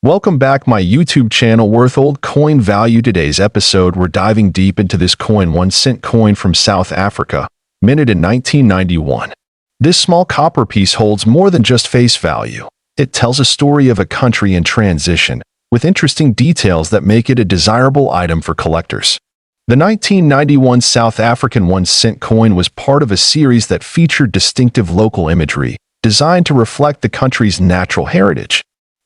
Welcome back my YouTube channel worth old coin value. Today's episode we're diving deep into this coin 1 cent coin from South Africa, minted in 1991. This small copper piece holds more than just face value. It tells a story of a country in transition, with interesting details that make it a desirable item for collectors. The 1991 South African 1 cent coin was part of a series that featured distinctive local imagery, designed to reflect the country's natural heritage.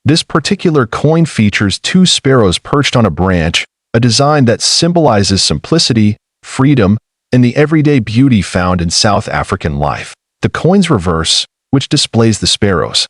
This particular coin features two sparrows perched on a branch, a design that symbolizes simplicity, freedom, and the everyday beauty found in South African life. The coin's reverse, which displays the sparrows,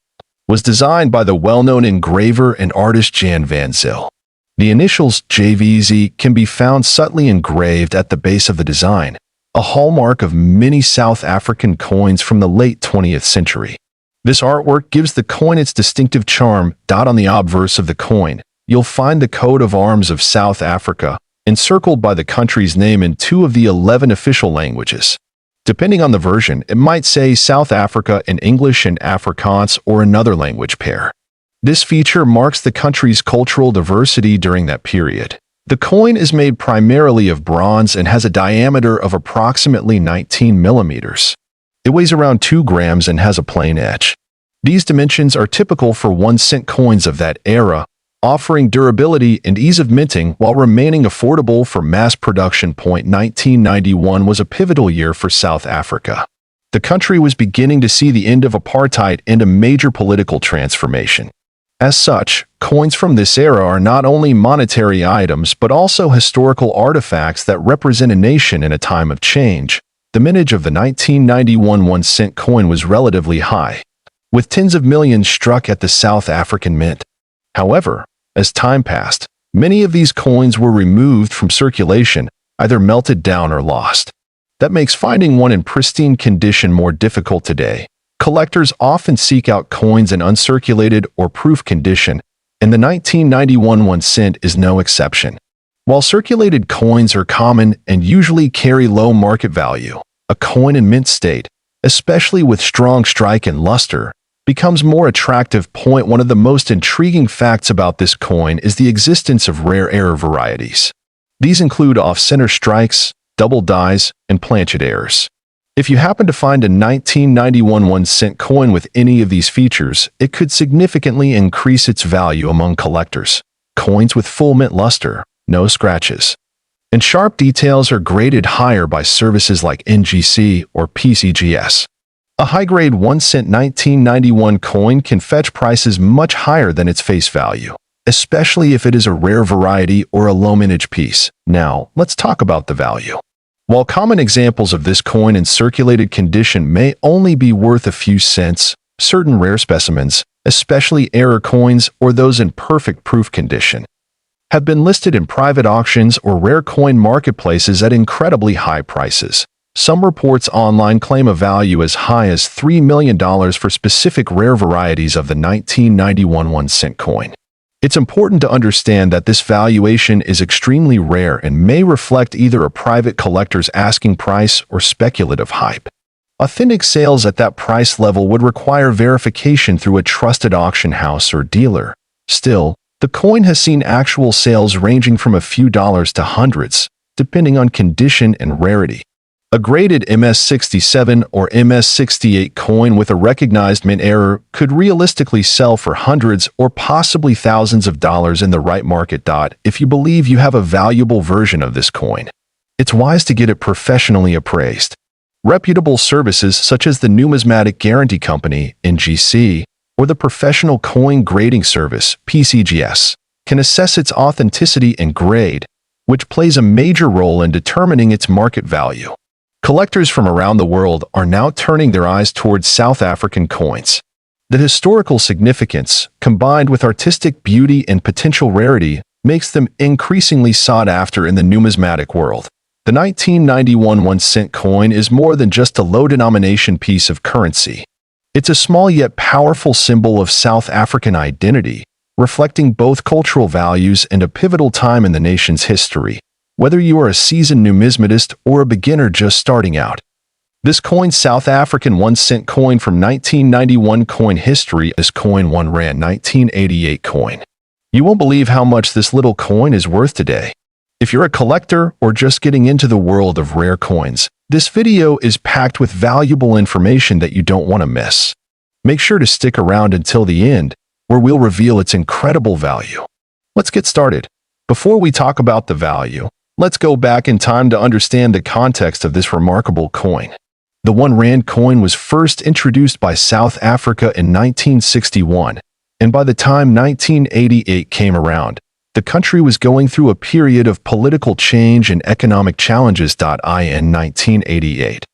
was designed by the well-known engraver and artist Jan van Zyl. The initials JVZ can be found subtly engraved at the base of the design, a hallmark of many South African coins from the late 20th century. This artwork gives the coin its distinctive charm. On the obverse of the coin, you'll find the coat of arms of South Africa, encircled by the country's name in 2 of the 11 official languages. Depending on the version, it might say South Africa in English and Afrikaans or another language pair. This feature marks the country's cultural diversity during that period. The coin is made primarily of bronze and has a diameter of approximately 19 millimeters. It weighs around 2 grams and has a plain edge. These dimensions are typical for 1 cent coins of that era, offering durability and ease of minting while remaining affordable for mass production. 1991 was a pivotal year for South Africa. The country was beginning to see the end of apartheid and a major political transformation. As such, coins from this era are not only monetary items but also historical artifacts that represent a nation in a time of change. The mintage of the 1991 1 cent coin was relatively high, with tens of millions struck at the South African Mint. However, as time passed, many of these coins were removed from circulation, either melted down or lost. That makes finding one in pristine condition more difficult today. Collectors often seek out coins in uncirculated or proof condition, and the 1991 1 cent is no exception. While circulated coins are common and usually carry low market value, a coin in mint state, especially with strong strike and luster, becomes more attractive. One of the most intriguing facts about this coin is the existence of rare error varieties. These include off-center strikes, double dies, and planchet errors. If you happen to find a 1991 1 cent coin with any of these features, it could significantly increase its value among collectors. Coins with full mint luster, no scratches, and sharp details are graded higher by services like NGC or PCGS. A high-grade 1 cent 1991 coin can fetch prices much higher than its face value, especially if it is a rare variety or a low-mintage piece. Now, let's talk about the value. While common examples of this coin in circulated condition may only be worth a few cents, certain rare specimens, especially error coins or those in perfect proof condition, have been listed in private auctions or rare coin marketplaces at incredibly high prices. Some reports online claim a value as high as $3 million for specific rare varieties of the 1991 1 cent coin. It's important to understand that this valuation is extremely rare and may reflect either a private collector's asking price or speculative hype. Authentic sales at that price level would require verification through a trusted auction house or dealer. Still, the coin has seen actual sales ranging from a few dollars to hundreds, depending on condition and rarity. A graded MS67 or MS68 coin with a recognized mint error could realistically sell for hundreds or possibly thousands of dollars in the right market. If you believe you have a valuable version of this coin, it's wise to get it professionally appraised. Reputable services such as the Numismatic Guarantee Company, NGC, or the Professional Coin Grading Service, PCGS, can assess its authenticity and grade, which plays a major role in determining its market value. Collectors from around the world are now turning their eyes towards South African coins. The historical significance, combined with artistic beauty and potential rarity, makes them increasingly sought after in the numismatic world. The 1991 1 cent coin is more than just a low-denomination piece of currency. It's a small yet powerful symbol of South African identity, reflecting both cultural values and a pivotal time in the nation's history. Whether you are a seasoned numismatist or a beginner just starting out, this coin South African 1 cent coin from 1991 coin history is coin 1 Rand 1988 coin. You won't believe how much this little coin is worth today. If you're a collector or just getting into the world of rare coins, this video is packed with valuable information that you don't want to miss. Make sure to stick around until the end, where we'll reveal its incredible value. Let's get started. Before we talk about the value, let's go back in time to understand the context of this remarkable coin. The 1 Rand coin was first introduced by South Africa in 1961, and by the time 1988 came around, the country was going through a period of political change and economic challenges. In 1988,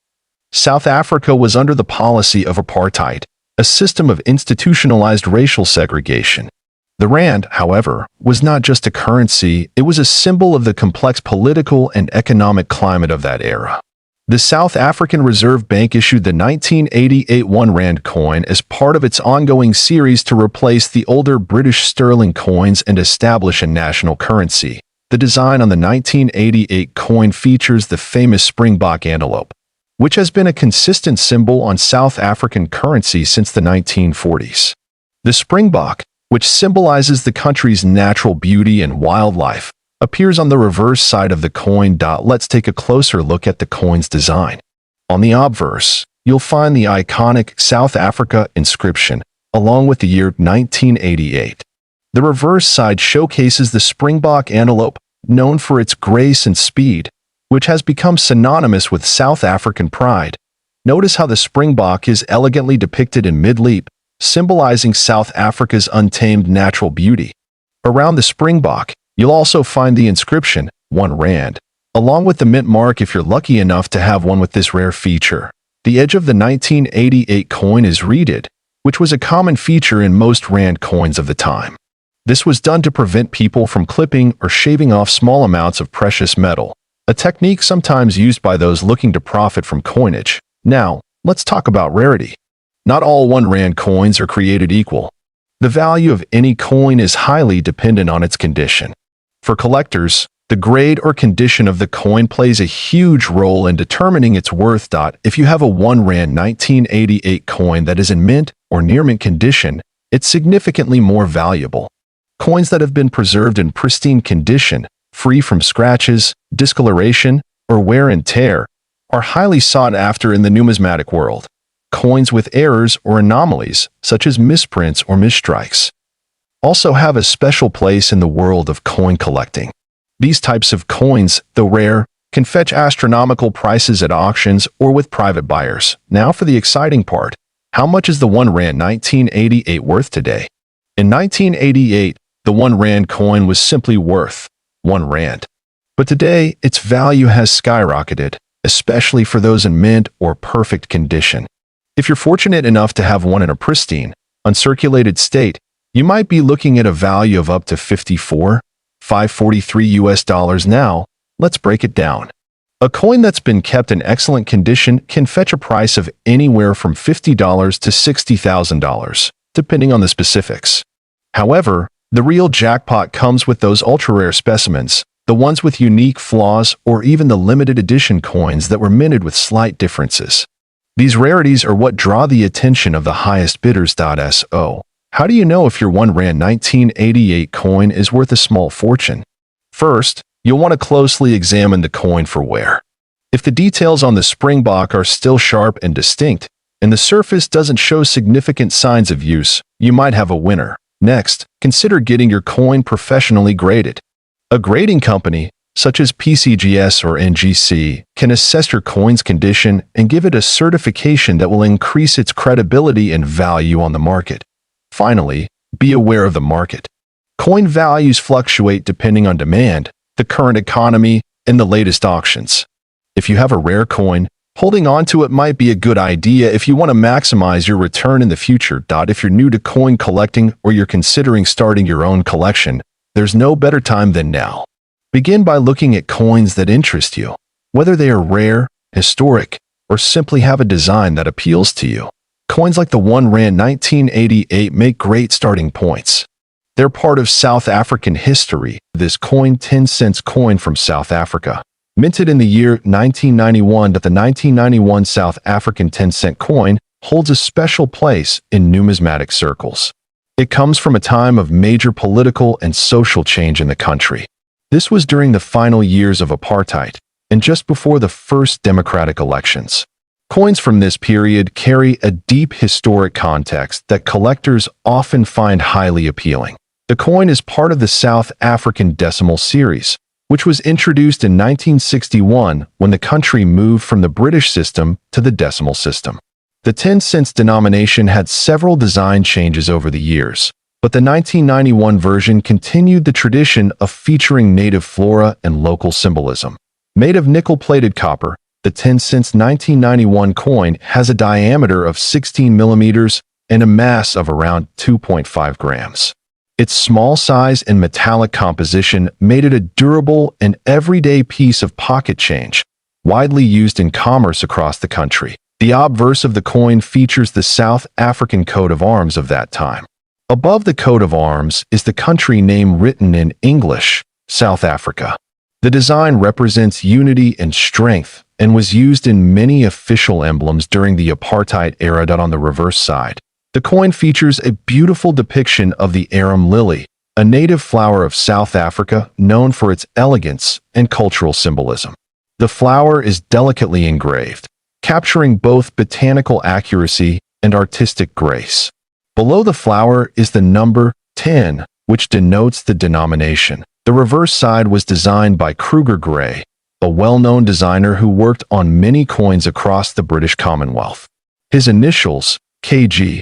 South Africa was under the policy of apartheid, a system of institutionalized racial segregation. The rand, however, was not just a currency, it was a symbol of the complex political and economic climate of that era. The South African Reserve Bank issued the 1988 1 Rand coin as part of its ongoing series to replace the older British sterling coins and establish a national currency. The design on the 1988 coin features the famous Springbok antelope, which has been a consistent symbol on South African currency since the 1940s. The Springbok, which symbolizes the country's natural beauty and wildlife, appears on the reverse side of the coin. Let's take a closer look at the coin's design. On the obverse, you'll find the iconic South Africa inscription, along with the year 1988. The reverse side showcases the Springbok antelope, known for its grace and speed, which has become synonymous with South African pride. Notice how the Springbok is elegantly depicted in mid-leap, symbolizing South Africa's untamed natural beauty. Around the Springbok, you'll also find the inscription, 1 Rand, along with the mint mark if you're lucky enough to have one with this rare feature. The edge of the 1988 coin is reeded, which was a common feature in most Rand coins of the time. This was done to prevent people from clipping or shaving off small amounts of precious metal, a technique sometimes used by those looking to profit from coinage. Now, let's talk about rarity. Not all 1 Rand coins are created equal. The value of any coin is highly dependent on its condition. For collectors, the grade or condition of the coin plays a huge role in determining its worth. If you have a 1 Rand 1988 coin that is in mint or near mint condition, it's significantly more valuable. Coins that have been preserved in pristine condition, free from scratches, discoloration, or wear and tear, are highly sought after in the numismatic world. Coins with errors or anomalies, such as misprints or misstrikes, also have a special place in the world of coin collecting. These types of coins, though rare, can fetch astronomical prices at auctions or with private buyers. Now for the exciting part. How much is the 1 Rand 1988 worth today? In 1988, the 1 Rand coin was simply worth 1 Rand. But today, its value has skyrocketed, especially for those in mint or perfect condition. If you're fortunate enough to have one in a pristine, uncirculated state, you might be looking at a value of up to $543 now. Let's break it down. A coin that's been kept in excellent condition can fetch a price of anywhere from $50 to $60,000, depending on the specifics. However, the real jackpot comes with those ultra-rare specimens, the ones with unique flaws or even the limited edition coins that were minted with slight differences. These rarities are what draw the attention of the highest bidders. So, how do you know if your 1 Rand 1988 coin is worth a small fortune? First, you'll want to closely examine the coin for wear. If the details on the Springbok are still sharp and distinct, and the surface doesn't show significant signs of use, you might have a winner. Next, consider getting your coin professionally graded. A grading company, such as PCGS or NGC, can assess your coin's condition and give it a certification that will increase its credibility and value on the market. Finally, be aware of the market. Coin values fluctuate depending on demand, the current economy, and the latest auctions. If you have a rare coin, holding on to it might be a good idea if you want to maximize your return in the future. If you're new to coin collecting or you're considering starting your own collection, there's no better time than now. Begin by looking at coins that interest you, whether they are rare, historic, or simply have a design that appeals to you. Coins like the 1 Rand 1988 make great starting points. They're part of South African history. This coin, 10 cents coin from South Africa, minted in the year 1991, the 1991 South African 10-cent coin holds a special place in numismatic circles. It comes from a time of major political and social change in the country. This was during the final years of apartheid and just before the first democratic elections. Coins from this period carry a deep historic context that collectors often find highly appealing. The coin is part of the South African decimal series, which was introduced in 1961 when the country moved from the British system to the decimal system. The 10 cents denomination had several design changes over the years, but the 1991 version continued the tradition of featuring native flora and local symbolism. Made of nickel-plated copper, the 10 cents 1991 coin has a diameter of 16 millimeters and a mass of around 2.5 grams. Its small size and metallic composition made it a durable and everyday piece of pocket change, widely used in commerce across the country. The obverse of the coin features the South African coat of arms of that time. Above the coat of arms is the country name written in English, South Africa. The design represents unity and strength and was used in many official emblems during the apartheid era. On the reverse side, the coin features a beautiful depiction of the arum lily, a native flower of South Africa known for its elegance and cultural symbolism. The flower is delicately engraved, capturing both botanical accuracy and artistic grace. Below the flower is the number 10, which denotes the denomination. The reverse side was designed by Krugerrand, a well-known designer who worked on many coins across the British Commonwealth. His initials, KG,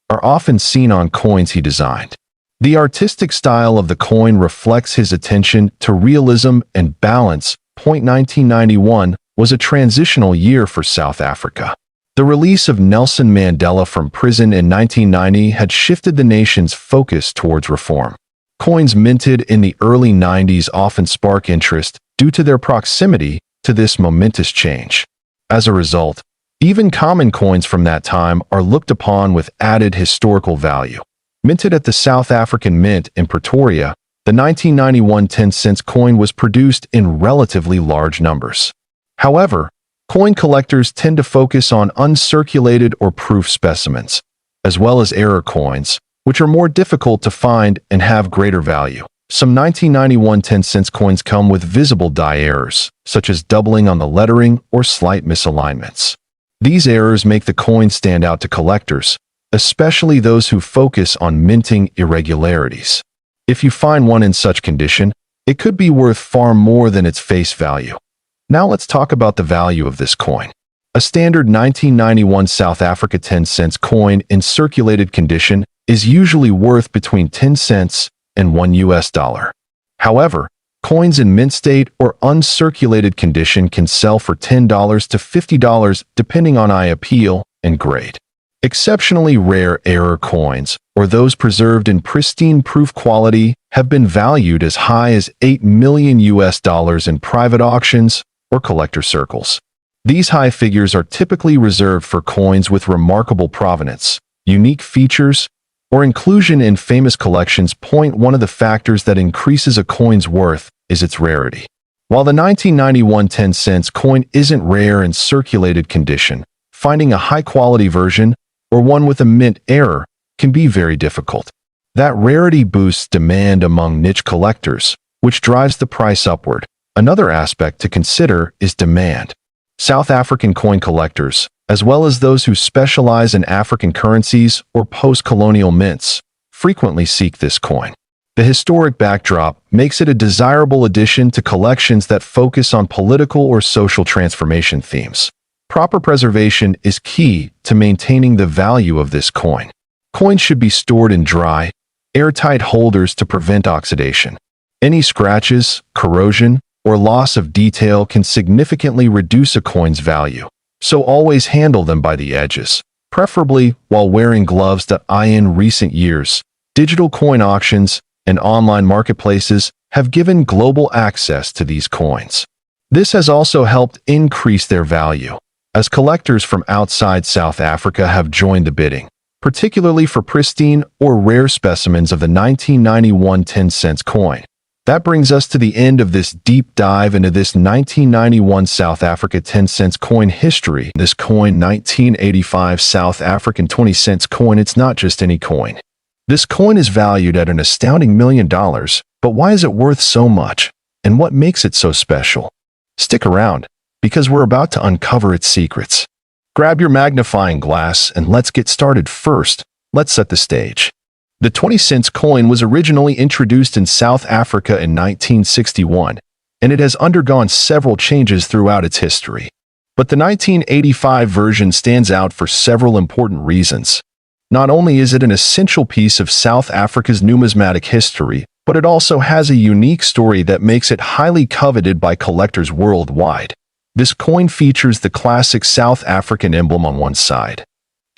are often seen on coins he designed. The artistic style of the coin reflects his attention to realism and balance. 1991 was a transitional year for South Africa. The release of Nelson Mandela from prison in 1990 had shifted the nation's focus towards reform. Coins minted in the early 90s often spark interest due to their proximity to this momentous change. As a result, even common coins from that time are looked upon with added historical value. Minted at the South African Mint in Pretoria, the 1991 10-cent coin was produced in relatively large numbers. However, coin collectors tend to focus on uncirculated or proof specimens, as well as error coins, which are more difficult to find and have greater value. Some 1991 10-cent coins come with visible die errors, such as doubling on the lettering or slight misalignments. These errors make the coin stand out to collectors, especially those who focus on minting irregularities. If you find one in such condition, it could be worth far more than its face value. Now let's talk about the value of this coin. A standard 1991 South Africa 10-cent coin in circulated condition is usually worth between 10 cents and $1. However, coins in mint state or uncirculated condition can sell for $10 to $50 depending on eye appeal and grade. Exceptionally rare error coins, or those preserved in pristine proof quality, have been valued as high as $8 million in private auctions or collector circles. These high figures are typically reserved for coins with remarkable provenance, unique features, or inclusion in famous collections. One of the factors that increases a coin's worth is its rarity. While the 1991 10-cent coin isn't rare in circulated condition, finding a high-quality version or one with a mint error can be very difficult. That rarity boosts demand among niche collectors, which drives the price upward. Another aspect to consider is demand. South African coin collectors, as well as those who specialize in African currencies or post-colonial mints, frequently seek this coin. The historic backdrop makes it a desirable addition to collections that focus on political or social transformation themes. Proper preservation is key to maintaining the value of this coin. Coins should be stored in dry, airtight holders to prevent oxidation. Any scratches, corrosion, or loss of detail can significantly reduce a coin's value, so always handle them by the edges, preferably while wearing gloves. In recent years, digital coin auctions and online marketplaces have given global access to these coins. This has also helped increase their value, as collectors from outside South Africa have joined the bidding, particularly for pristine or rare specimens of the 1991 10-cent coin. That brings us to the end of this deep dive into this 1991 South Africa 10-cent coin history. This coin, 1985 South African 20-cent coin, it's not just any coin. This coin is valued at an astounding $1 million, but why is it worth so much? And what makes it so special? Stick around, because we're about to uncover its secrets. Grab your magnifying glass and let's get started. First, let's set the stage. The 20-cent coin was originally introduced in South Africa in 1961, and it has undergone several changes throughout its history. But the 1985 version stands out for several important reasons. Not only is it an essential piece of South Africa's numismatic history, but it also has a unique story that makes it highly coveted by collectors worldwide. This coin features the classic South African emblem on one side,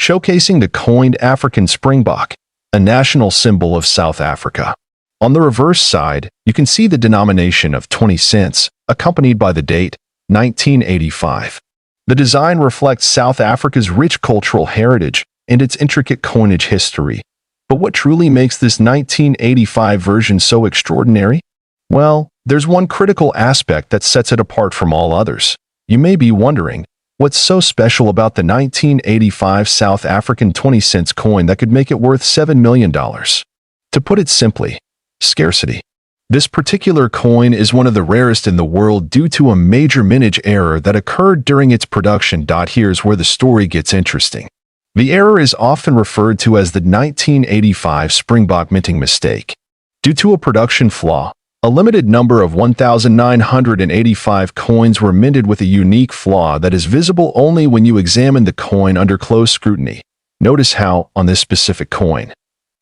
showcasing the coined African springbok, a national symbol of South Africa. On the reverse side, you can see the denomination of 20 cents, accompanied by the date, 1985. The design reflects South Africa's rich cultural heritage and its intricate coinage history. But what truly makes this 1985 version so extraordinary? Well, there's one critical aspect that sets it apart from all others. You may be wondering, what's so special about the 1985 South African 20-cent coin that could make it worth $7 million? To put it simply, scarcity. This particular coin is one of the rarest in the world due to a major mintage error that occurred during its production. Here's where the story gets interesting. The error is often referred to as the 1985 Springbok minting mistake. Due to a production flaw, a limited number of 1,985 coins were minted with a unique flaw that is visible only when you examine the coin under close scrutiny. Notice how, on this specific coin,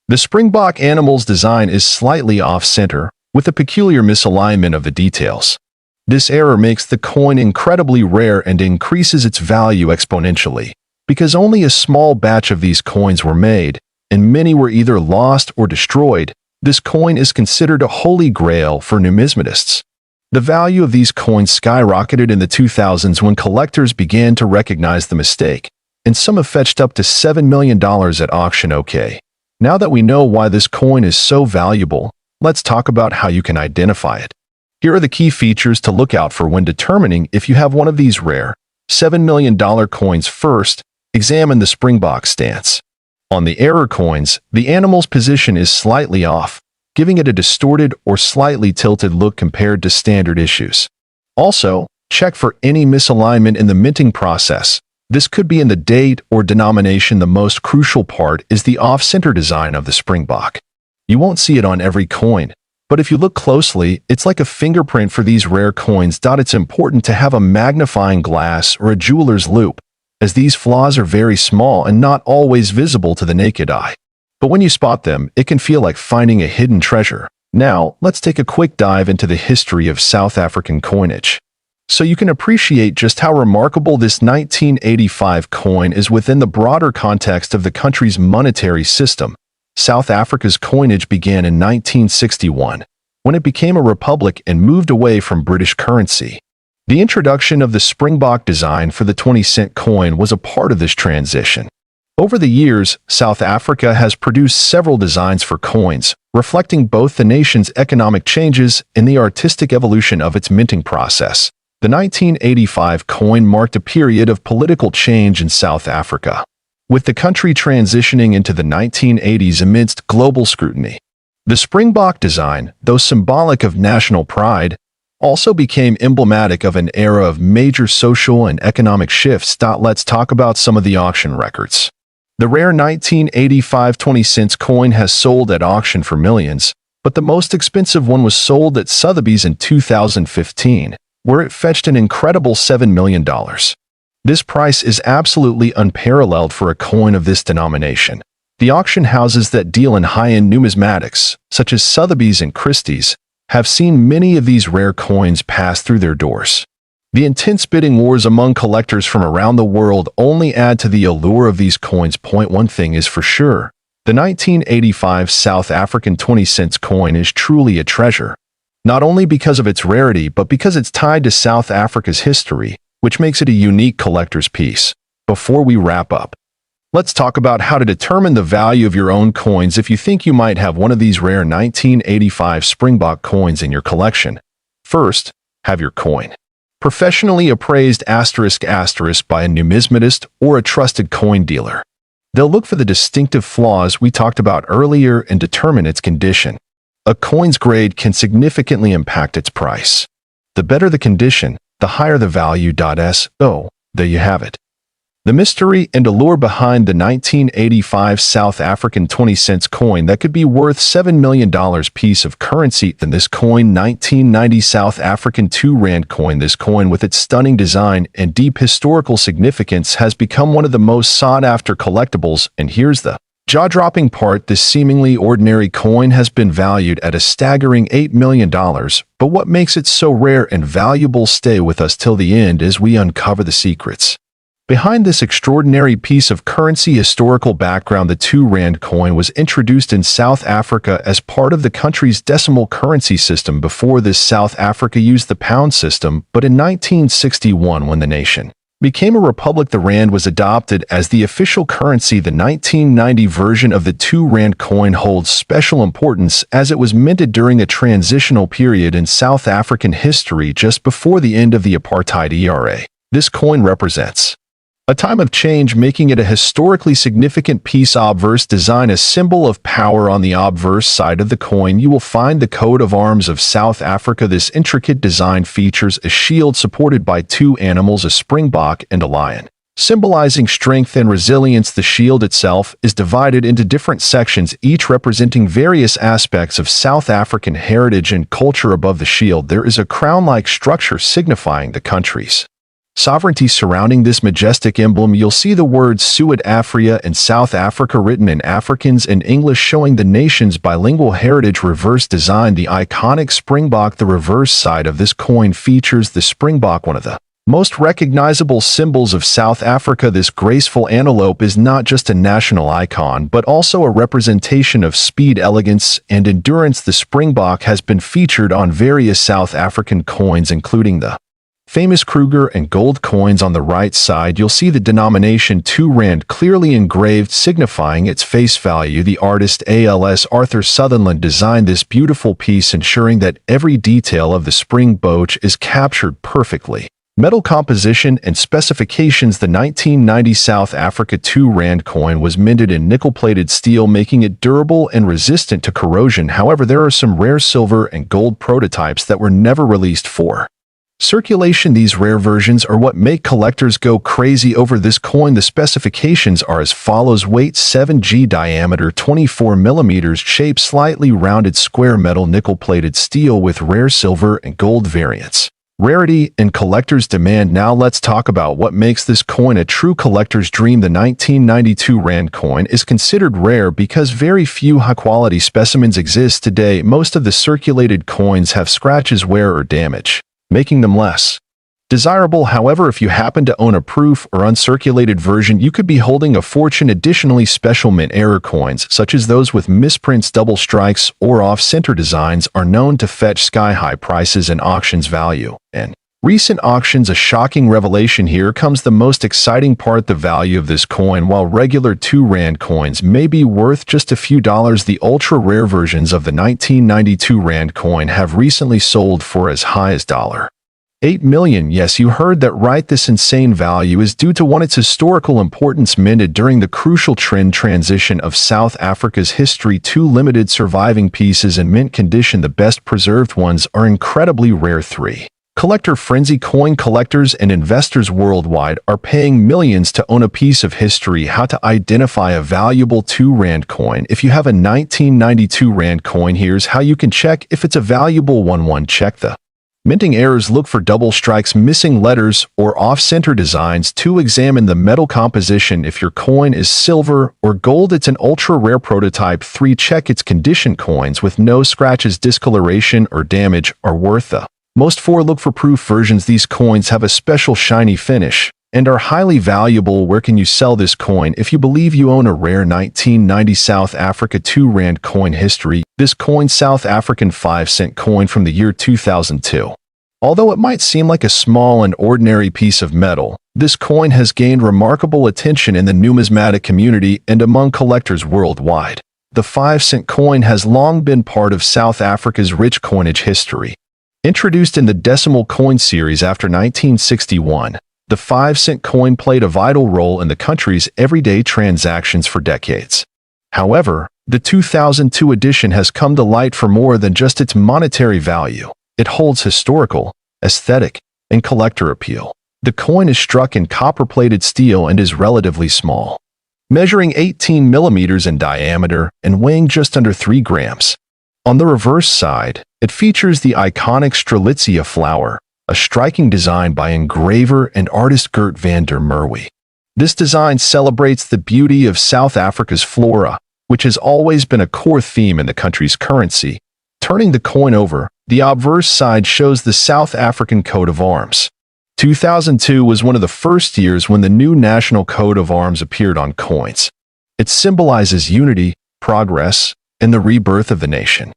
the Springbok animal's design is slightly off-center, with a peculiar misalignment of the details. This error makes the coin incredibly rare and increases its value exponentially, because only a small batch of these coins were made, and many were either lost or destroyed. This coin is considered a holy grail for numismatists. The value of these coins skyrocketed in the 2000s when collectors began to recognize the mistake, and some have fetched up to $7 million at auction. Okay, now that we know why this coin is so valuable, let's talk about how you can identify it. Here are the key features to look out for when determining if you have one of these rare $7 million coins. First, examine the Springbok stance. On the error coins, the animal's position is slightly off, giving it a distorted or slightly tilted look compared to standard issues. Also, check for any misalignment in the minting process. This could be in the date or denomination. The most crucial part is the off-center design of the Springbok. You won't see it on every coin, but if you look closely, it's like a fingerprint for these rare coins. It's important to have a magnifying glass or a jeweler's loupe, as these flaws are very small and not always visible to the naked eye. But when you spot them, it can feel like finding a hidden treasure. Now, let's take a quick dive into the history of South African coinage, so you can appreciate just how remarkable this 1985 coin is within the broader context of the country's monetary system. South Africa's coinage began in 1961, when it became a republic and moved away from British currency. The introduction of the Springbok design for the 20-cent coin was a part of this transition. Over the years, South Africa has produced several designs for coins, reflecting both the nation's economic changes and the artistic evolution of its minting process. The 1985 coin marked a period of political change in South Africa, with the country transitioning into the 1980s amidst global scrutiny. The Springbok design, though symbolic of national pride, also became emblematic of an era of major social and economic shifts. Let's talk about some of the auction records. The rare 1985 20-cent coin has sold at auction for millions, but the most expensive one was sold at Sotheby's in 2015, where it fetched an incredible $7 million. This price is absolutely unparalleled for a coin of this denomination. The auction houses that deal in high-end numismatics, such as Sotheby's and Christie's, have seen many of these rare coins pass through their doors. The intense bidding wars among collectors from around the world only add to the allure of these coins. One thing is for sure, the 1985 South African 20-cent coin is truly a treasure, not only because of its rarity but because it's tied to South Africa's history, which makes it a unique collector's piece. Before we wrap up, let's talk about how to determine the value of your own coins if you think you might have one of these rare 1985 Springbok coins in your collection. First, have your coin professionally appraised *** by a numismatist or a trusted coin dealer. They'll look for the distinctive flaws we talked about earlier and determine its condition. A coin's grade can significantly impact its price. The better the condition, the higher the value. So, there you have it. The mystery and allure behind the 1985 South African 20-cent coin that could be worth $7 million piece of currency. Then this coin, 1990 South African 2 Rand coin. This coin, with its stunning design and deep historical significance, has become one of the most sought-after collectibles. And here's the jaw-dropping part: this seemingly ordinary coin has been valued at a staggering $8 million. But what makes it so rare and valuable? Stay with us till the end as we uncover the secrets behind this extraordinary piece of currency. Historical background: the 2 Rand coin was introduced in South Africa as part of the country's decimal currency system. Before this, South Africa used the pound system, but in 1961, when the nation became a republic, the rand was adopted as the official currency. The 1990 version of the 2 Rand coin holds special importance as it was minted during a transitional period in South African history just before the end of the apartheid era. This coin represents a time of change, making it a historically significant piece. Obverse design: a symbol of power. On the obverse side of the coin, you will find the coat of arms of South Africa. This intricate design features a shield supported by 2 animals, a springbok and a lion, symbolizing strength and resilience. The shield itself is divided into different sections, each representing various aspects of South African heritage and culture. Above the shield, there is a crown-like structure signifying the country's sovereignty. Surrounding this majestic emblem, you'll see the words Suid-Afrika and South Africa written in Afrikaans and English, showing the nation's bilingual heritage. Reverse design: the iconic springbok. The reverse side of this coin features the springbok, one of the most recognizable symbols of South Africa. This graceful antelope is not just a national icon, but also a representation of speed, elegance, and endurance. The springbok has been featured on various South African coins, including the famous Krugerrand gold coins. On the right side, you'll see the denomination 2 Rand clearly engraved, signifying its face value. The artist ALS Arthur Sutherland designed this beautiful piece, ensuring that every detail of the springbok is captured perfectly. Metal composition and specifications: the 1990 South Africa 2 Rand coin was minted in nickel-plated steel, making it durable and resistant to corrosion. However, there are some rare silver and gold prototypes that were never released for circulation. These rare versions are what make collectors go crazy over this coin. The specifications are as follows: weight 7g, diameter 24 mm, shape slightly rounded square, metal nickel-plated steel with rare silver and gold variants. Rarity and collector's demand. Now let's talk about what makes this coin a true collector's dream. The 1992 Rand coin is considered rare because very few high-quality specimens exist today. Most of the circulated coins have scratches, wear, or damage, making them less desirable. However, if you happen to own a proof or uncirculated version, you could be holding a fortune. Additionally, special mint error coins, such as those with misprints, double strikes, or off-center designs, are known to fetch sky-high prices and auctions value. And recent auctions, a shocking revelation. Here comes the most exciting part: the value of this coin. While regular 2 Rand coins may be worth just a few dollars, the ultra-rare versions of the 1992 Rand coin have recently sold for as high as $8 million. Yes, you heard that right. This insane value is due to one, its historical importance, minted during the crucial transition of South Africa's history. 2 limited surviving pieces in mint condition. The best preserved ones are incredibly rare. 3 collector frenzy. Coin collectors and investors worldwide are paying millions to own a piece of history. How to identify a valuable 2 Rand coin? If you have a 1992 Rand coin, here's how you can check if it's a valuable one. 1. Check the minting errors. Look for double strikes, missing letters, or off-center designs. 2. Examine the metal composition. If your coin is silver or gold, it's an ultra-rare prototype. 3. Check its condition. Coins with no scratches, discoloration, or damage are worth the most. 4. Look for proof versions. These coins have a special shiny finish and are highly valuable. Where can you sell this coin? If you believe you own a rare 1990 South Africa 2 Rand coin. History: this coin, South African 5-cent coin from the year 2002. Although it might seem like a small and ordinary piece of metal, this coin has gained remarkable attention in the numismatic community and among collectors worldwide. The 5-cent coin has long been part of South Africa's rich coinage history. Introduced in the decimal coin series after 1961, the 5-cent coin played a vital role in the country's everyday transactions for decades. However, the 2002 edition has come to light for more than just its monetary value. It holds historical, aesthetic, and collector appeal. The coin is struck in copper-plated steel and is relatively small, measuring 18 millimeters in diameter and weighing just under 3 grams. On the reverse side, it features the iconic Strelitzia flower, a striking design by engraver and artist Gert van der Merwe. This design celebrates the beauty of South Africa's flora, which has always been a core theme in the country's currency. Turning the coin over, the obverse side shows the South African coat of arms. 2002 was one of the first years when the new national coat of arms appeared on coins. It symbolizes unity, progress, and the rebirth of the nation.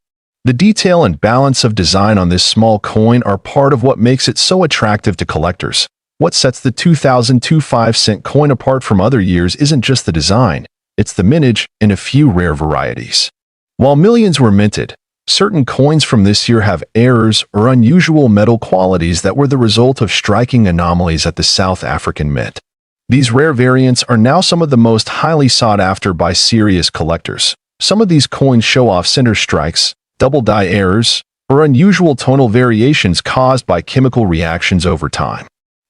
The detail and balance of design on this small coin are part of what makes it so attractive to collectors. What sets the 2002 5-cent coin apart from other years isn't just the design, it's the mintage and a few rare varieties. While millions were minted, certain coins from this year have errors or unusual metal qualities that were the result of striking anomalies at the South African Mint. These rare variants are now some of the most highly sought after by serious collectors. Some of these coins show off center strikes, double die errors, or unusual tonal variations caused by chemical reactions over time.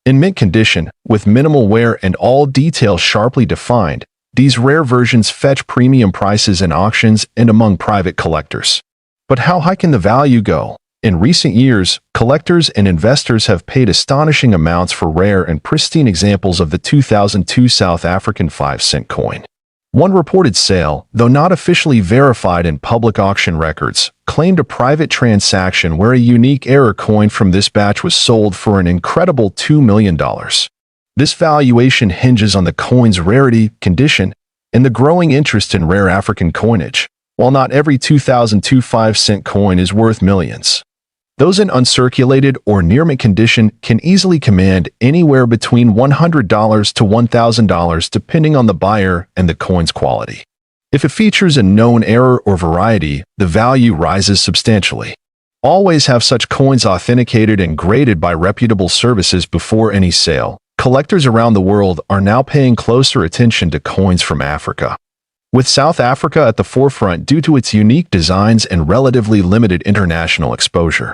In mint condition, with minimal wear and all details sharply defined, these rare versions fetch premium prices in auctions and among private collectors. But how high can the value go? In recent years, collectors and investors have paid astonishing amounts for rare and pristine examples of the 2002 South African 5-cent coin. One reported sale, though not officially verified in public auction records, claimed a private transaction where a unique error coin from this batch was sold for an incredible $2 million. This valuation hinges on the coin's rarity, condition, and the growing interest in rare African coinage. While not every 2002 5-cent coin is worth millions, those in uncirculated or near-mint condition can easily command anywhere between $100 to $1,000 depending on the buyer and the coin's quality. If it features a known error or variety, the value rises substantially. Always have such coins authenticated and graded by reputable services before any sale. Collectors around the world are now paying closer attention to coins from Africa, with South Africa at the forefront due to its unique designs and relatively limited international exposure.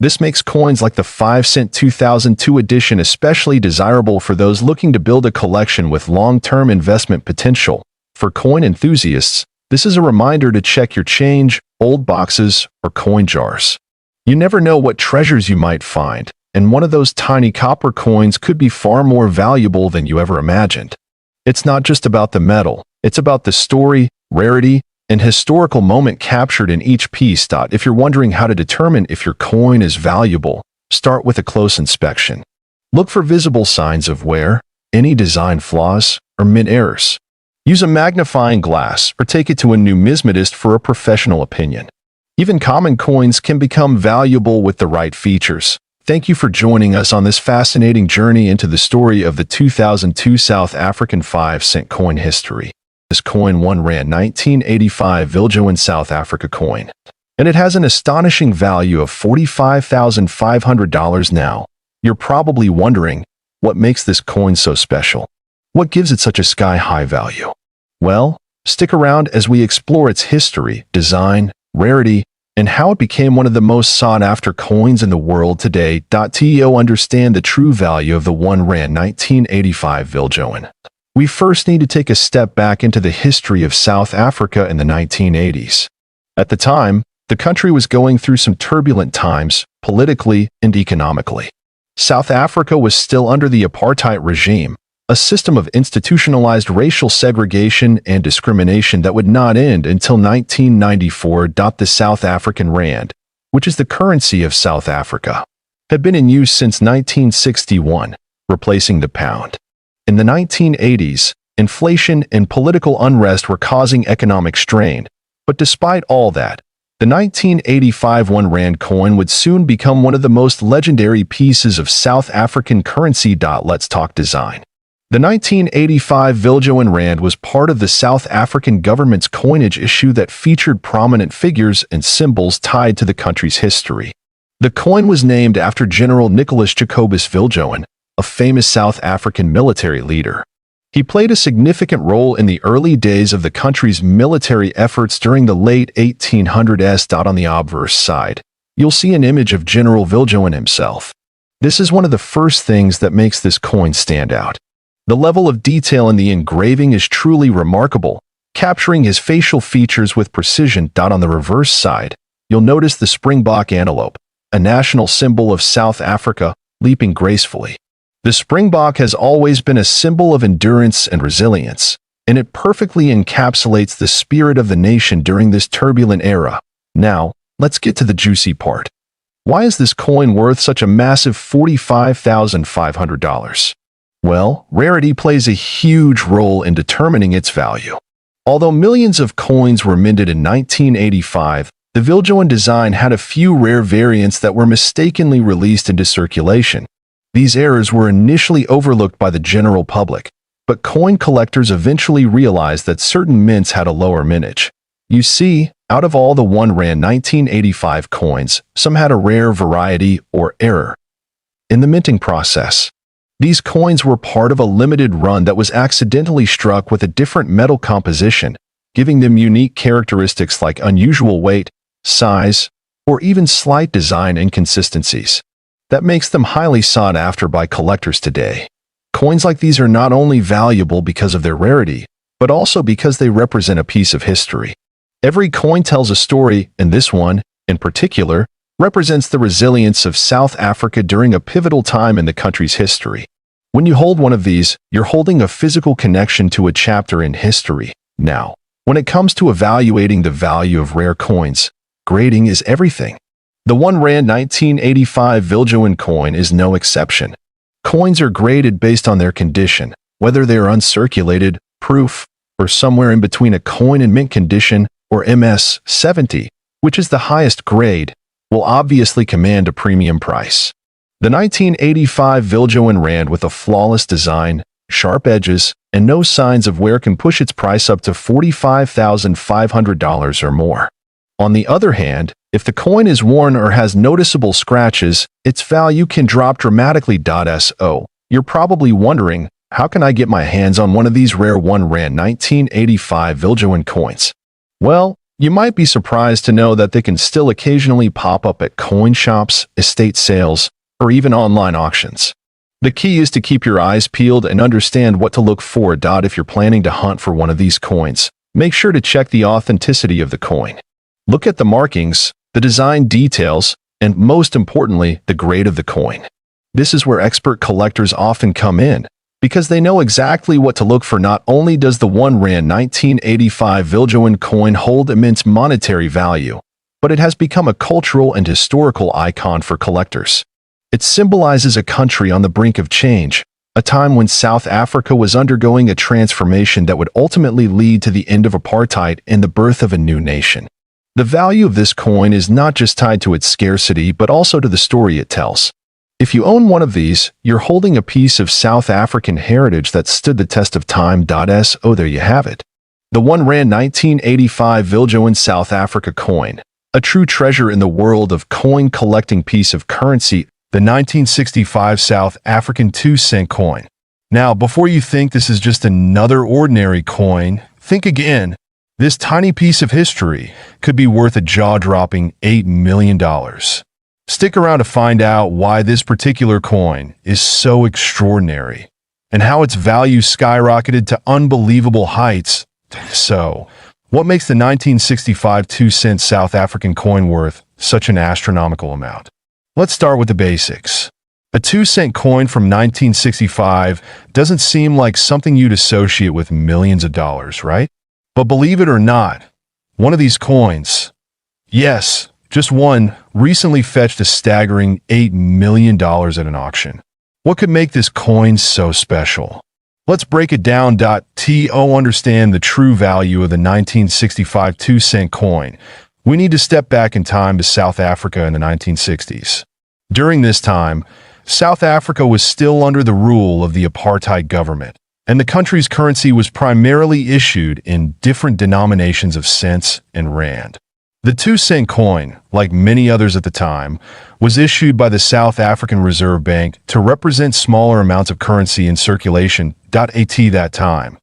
This makes coins like the 5-cent 2002 edition especially desirable for those looking to build a collection with long-term investment potential. For coin enthusiasts, this is a reminder to check your change, old boxes, or coin jars. You never know what treasures you might find, and one of those tiny copper coins could be far more valuable than you ever imagined. It's not just about the metal, it's about the story, rarity, and historical moment captured in each piece. If you're wondering how to determine if your coin is valuable, start with a close inspection. Look for visible signs of wear, any design flaws, or mint errors. Use a magnifying glass or take it to a numismatist for a professional opinion. Even common coins can become valuable with the right features. Thank you for joining us on this fascinating journey into the story of the 2002 South African 5-cent coin history. This coin R1 1985 Viljoen South Africa coin, and it has an astonishing value of $45,500 now. You're probably wondering, what makes this coin so special? What gives it such a sky-high value? Well, stick around as we explore its history, design, rarity, and how it became one of the most sought-after coins in the world today. To understand the true value of the R1 1985 Viljoen, we first need to take a step back into the history of South Africa in the 1980s. At the time, the country was going through some turbulent times, politically and economically. South Africa was still under the apartheid regime, a system of institutionalized racial segregation and discrimination that would not end until 1994. The South African rand, which is the currency of South Africa, had been in use since 1961, replacing the pound. In the 1980s, inflation and political unrest were causing economic strain, but despite all that, the 1985 R1 coin would soon become one of the most legendary pieces of South African currency. Let's talk design. The 1985 Viljoen rand was part of the South African government's coinage issue that featured prominent figures and symbols tied to the country's history. The coin was named after General Nicholas Jacobus Viljoen, a famous South African military leader. He played a significant role in the early days of the country's military efforts during the late 1800s. On the obverse side, you'll see an image of General Viljoen himself. This is one of the first things that makes this coin stand out. The level of detail in the engraving is truly remarkable, capturing his facial features with precision. On the reverse side, you'll notice the springbok antelope, a national symbol of South Africa, leaping gracefully. The springbok has always been a symbol of endurance and resilience, and it perfectly encapsulates the spirit of the nation during this turbulent era. Now, let's get to the juicy part. Why is this coin worth such a massive $45,500? Well, rarity plays a huge role in determining its value. Although millions of coins were minted in 1985, the Viljoen design had a few rare variants that were mistakenly released into circulation. These errors were initially overlooked by the general public, but coin collectors eventually realized that certain mints had a lower mintage. You see, out of all the R1 1985 coins, some had a rare variety or error in the minting process. These coins were part of a limited run that was accidentally struck with a different metal composition, giving them unique characteristics like unusual weight, size, or even slight design inconsistencies. That makes them highly sought after by collectors today. Coins like these are not only valuable because of their rarity, but also because they represent a piece of history. Every coin tells a story, and this one, in particular, represents the resilience of South Africa during a pivotal time in the country's history. When you hold one of these, you're holding a physical connection to a chapter in history. Now, when it comes to evaluating the value of rare coins, grading is everything. The R1 1985 Viljoen coin is no exception. Coins are graded based on their condition, whether they are uncirculated, proof, or somewhere in between a coin in mint condition, or MS-70, which is the highest grade, will obviously command a premium price. The 1985 Viljoen rand with a flawless design, sharp edges, and no signs of wear can push its price up to $45,500 or more. On the other hand, if the coin is worn or has noticeable scratches, its value can drop dramatically. So, you're probably wondering, how can I get my hands on one of these rare R1 1985 Viljoen coins? Well, you might be surprised to know that they can still occasionally pop up at coin shops, estate sales, or even online auctions. The key is to keep your eyes peeled and understand what to look for. If you're planning to hunt for one of these coins, make sure to check the authenticity of the coin. Look at the markings, the design details, and most importantly, the grade of the coin. This is where expert collectors often come in, because they know exactly what to look for. Not only does the R1 1985 Viljoen coin hold immense monetary value, but it has become a cultural and historical icon for collectors. It symbolizes a country on the brink of change, a time when South Africa was undergoing a transformation that would ultimately lead to the end of apartheid and the birth of a new nation. The value of this coin is not just tied to its scarcity but also to the story it tells. If you own one of these, you're holding a piece of South African heritage that stood the test of time. So there you have it. The R1 1985 Viljoen South Africa coin, a true treasure in the world of coin collecting piece of currency, the 1965 South African 2-cent coin. Now, before you think this is just another ordinary coin, think again. This tiny piece of history could be worth a jaw-dropping $8 million. Stick around to find out why this particular coin is so extraordinary and how its value skyrocketed to unbelievable heights. So, what makes the 1965 2-cent South African coin worth such an astronomical amount? Let's start with the basics. A 2-cent coin from 1965 doesn't seem like something you'd associate with millions of dollars, right? But believe it or not, one of these coins, yes, just one, recently fetched a staggering $8 million at an auction. What could make this coin so special? Let's break it down. To understand the true value of the 1965 2-cent coin, we need to step back in time to South Africa in the 1960s. During this time, South Africa was still under the rule of the apartheid government, and the country's currency was primarily issued in different denominations of cents and rand. The 2-cent coin, like many others at the time, was issued by the South African Reserve Bank to represent smaller amounts of currency in circulation. At that time,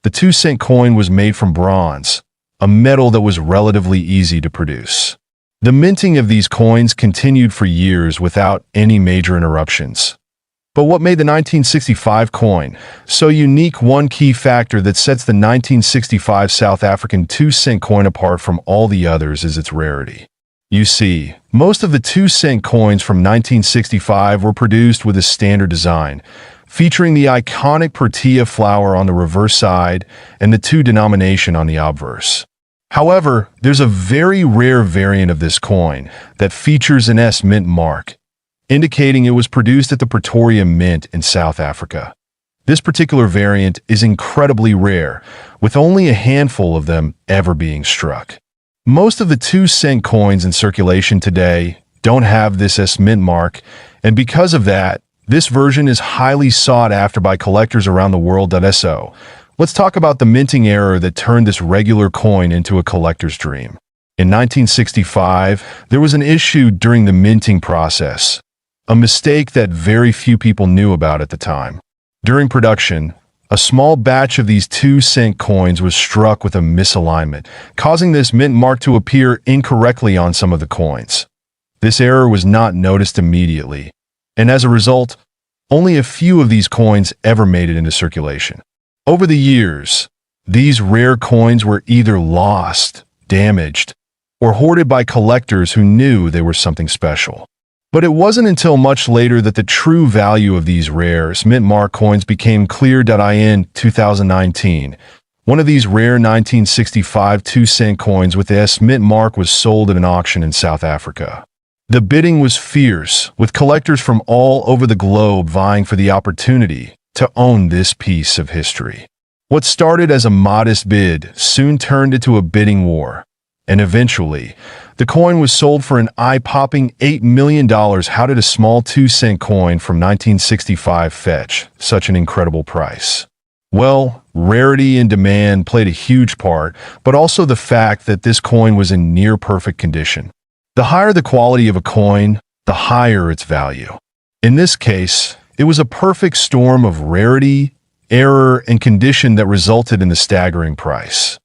the 2-cent coin was made from bronze, a metal that was relatively easy to produce. The minting of these coins continued for years without any major interruptions. But what made the 1965 coin so unique, one key factor that sets the 1965 South African 2-cent coin apart from all the others is its rarity. You see, most of the 2-cent coins from 1965 were produced with a standard design, featuring the iconic tortilla flower on the reverse side and the 2 denomination on the obverse. However, there's a very rare variant of this coin that features an S mint mark, indicating it was produced at the Pretoria Mint in South Africa. This particular variant is incredibly rare, with only a handful of them ever being struck. Most of the 2-cent coins in circulation today don't have this S mint mark, and because of that, this version is highly sought after by collectors around the world. So, let's talk about the minting error that turned this regular coin into a collector's dream. In 1965, there was an issue during the minting process, a mistake that very few people knew about at the time. During production, a small batch of these 2-cent coins was struck with a misalignment, causing this mint mark to appear incorrectly on some of the coins. This error was not noticed immediately, and as a result, only a few of these coins ever made it into circulation. Over the years, these rare coins were either lost, damaged, or hoarded by collectors who knew they were something special. But it wasn't until much later that the true value of these rare mint mark coins became clear. In 2019, one of these rare 1965 2-cent coins with the S mint mark was sold at an auction in South Africa. The bidding was fierce, with collectors from all over the globe vying for the opportunity to own this piece of history. What started as a modest bid soon turned into a bidding war, and eventually, the coin was sold for an eye-popping $8 million. How did a small 2-cent coin from 1965 fetch such an incredible price? Well, rarity and demand played a huge part, but also the fact that this coin was in near-perfect condition. The higher the quality of a coin, the higher its value. In this case, it was a perfect storm of rarity, error, and condition that resulted in the staggering price.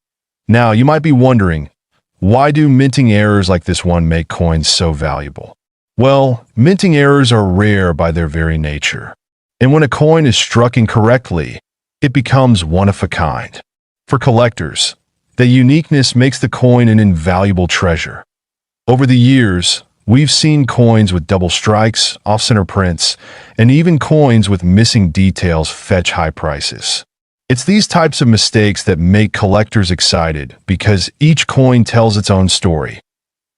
Now, you might be wondering, why do minting errors like this one make coins so valuable? Well, minting errors are rare by their very nature. And when a coin is struck incorrectly, it becomes one of a kind. For collectors, the uniqueness makes the coin an invaluable treasure. Over the years, we've seen coins with double strikes, off-center prints, and even coins with missing details fetch high prices. It's these types of mistakes that make collectors excited because each coin tells its own story.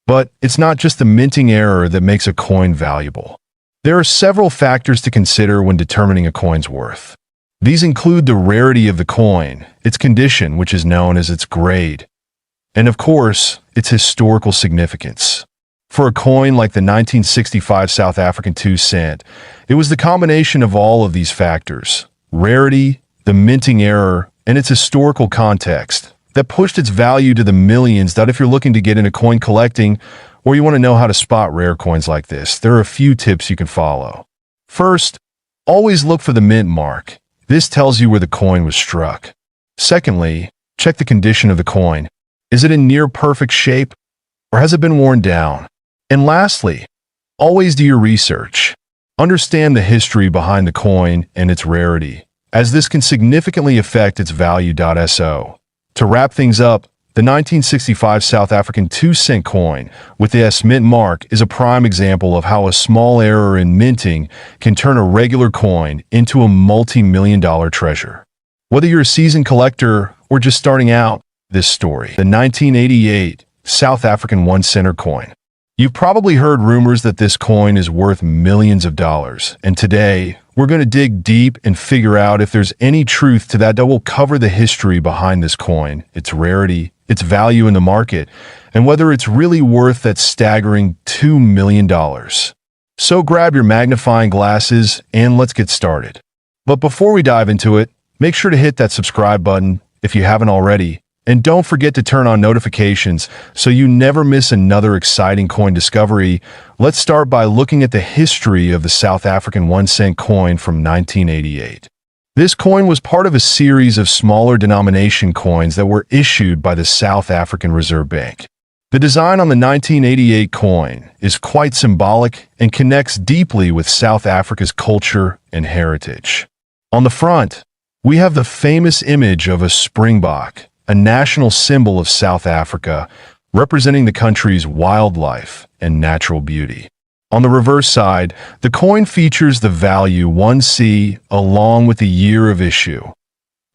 But it's not just the minting error that makes a coin valuable. There are several factors to consider when determining a coin's worth. These include the rarity of the coin, its condition, which is known as its grade, and of course, its historical significance. For a coin like the 1965 South African 2-cent, it was the combination of all of these factors, rarity, the minting error, and its historical context, that pushed its value to the millions. If you're looking to get into coin collecting, or you want to know how to spot rare coins like this, there are a few tips you can follow. First, always look for the mint mark. This tells you where the coin was struck. Secondly, check the condition of the coin. Is it in near perfect shape, or has it been worn down? And lastly, always do your research. Understand the history behind the coin and its rarity, as this can significantly affect its value. To wrap things up, the 1965 South African 2-cent coin with the S mint mark is a prime example of how a small error in minting can turn a regular coin into a multi-million-dollar treasure. Whether you're a seasoned collector or just starting out, this story, the 1988 South African 1-center coin. You've probably heard rumors that this coin is worth millions of dollars, and today, we're going to dig deep and figure out if there's any truth to that. We'll cover the history behind this coin, its rarity, its value in the market, and whether it's really worth that staggering $2 million. So grab your magnifying glasses and let's get started. But before we dive into it, make sure to hit that subscribe button if you haven't already, And don't forget to turn on notifications so you never miss another exciting coin discovery. Let's start by looking at the history of the South African 1-cent coin from 1988. This coin was part of a series of smaller denomination coins that were issued by the South African Reserve Bank. The design on the 1988 coin is quite symbolic and connects deeply with South Africa's culture and heritage. On the front, we have the famous image of a springbok, a national symbol of South Africa, representing the country's wildlife and natural beauty. On the reverse side, the coin features the value 1C along with the year of issue.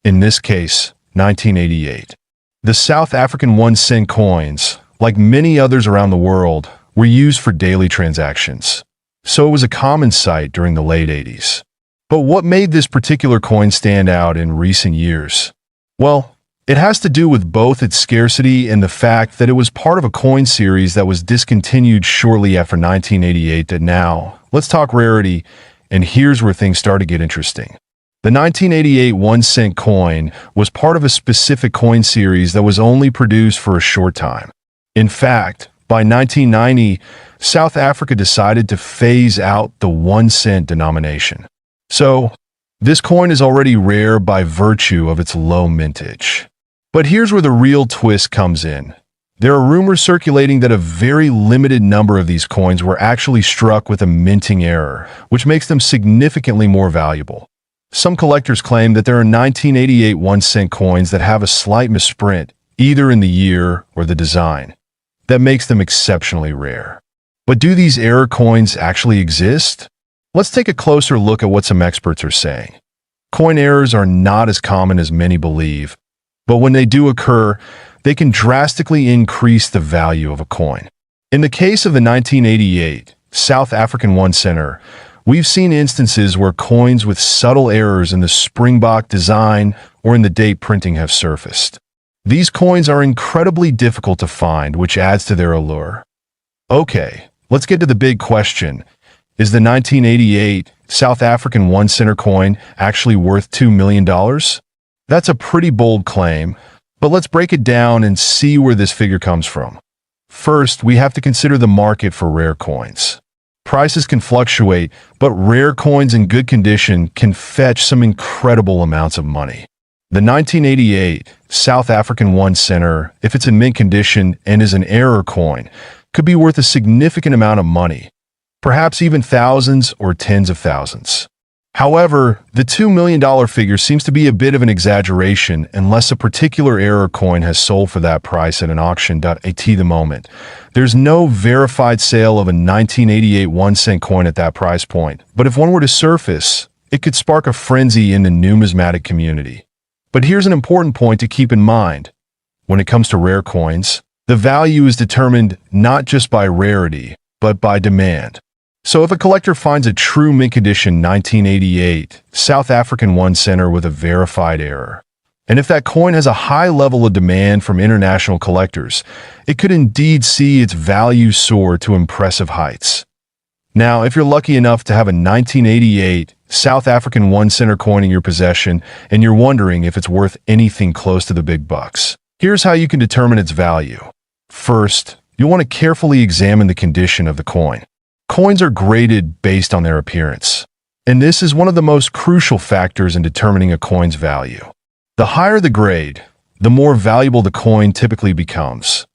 In this case, 1988. The South African 1-cent coins, like many others around the world, were used for daily transactions, so it was a common sight during the late 80s. But what made this particular coin stand out in recent years? Well, it has to do with both its scarcity and the fact that it was part of a coin series that was discontinued shortly after 1988. Now, let's talk rarity, and here's where things start to get interesting. The 1988 1-cent coin was part of a specific coin series that was only produced for a short time. In fact, by 1990, South Africa decided to phase out the 1-cent denomination. So, this coin is already rare by virtue of its low mintage. But here's where the real twist comes in. There are rumors circulating that a very limited number of these coins were actually struck with a minting error, which makes them significantly more valuable. Some collectors claim that there are 1988 1-cent coins that have a slight misprint, either in the year or the design. That makes them exceptionally rare. But do these error coins actually exist? Let's take a closer look at what some experts are saying. Coin errors are not as common as many believe, but when they do occur, they can drastically increase the value of a coin. In the case of the 1988 South African 1-center, we've seen instances where coins with subtle errors in the springbok design or in the date printing have surfaced. These coins are incredibly difficult to find, which adds to their allure. Okay, let's get to the big question. Is the 1988 South African 1-center coin actually worth $2 million? That's a pretty bold claim, but let's break it down and see where this figure comes from. First, we have to consider the market for rare coins. Prices can fluctuate, but rare coins in good condition can fetch some incredible amounts of money. The 1988 South African 1-center, if it's in mint condition and is an error coin, could be worth a significant amount of money, perhaps even thousands or tens of thousands. However, the $2 million figure seems to be a bit of an exaggeration unless a particular error coin has sold for that price at an auction. At the moment, there's no verified sale of a 1988 1-cent coin at that price point, but if one were to surface, it could spark a frenzy in the numismatic community. But here's an important point to keep in mind. When it comes to rare coins, the value is determined not just by rarity, but by demand. So if a collector finds a true mint condition 1988 South African 1-center with a verified error, and if that coin has a high level of demand from international collectors, it could indeed see its value soar to impressive heights. Now, if you're lucky enough to have a 1988 South African 1-center coin in your possession and you're wondering if it's worth anything close to the big bucks, here's how you can determine its value. First, you'll want to carefully examine the condition of the coin. Coins are graded based on their appearance, and this is one of the most crucial factors in determining a coin's value. The higher the grade, the more valuable the coin typically becomes.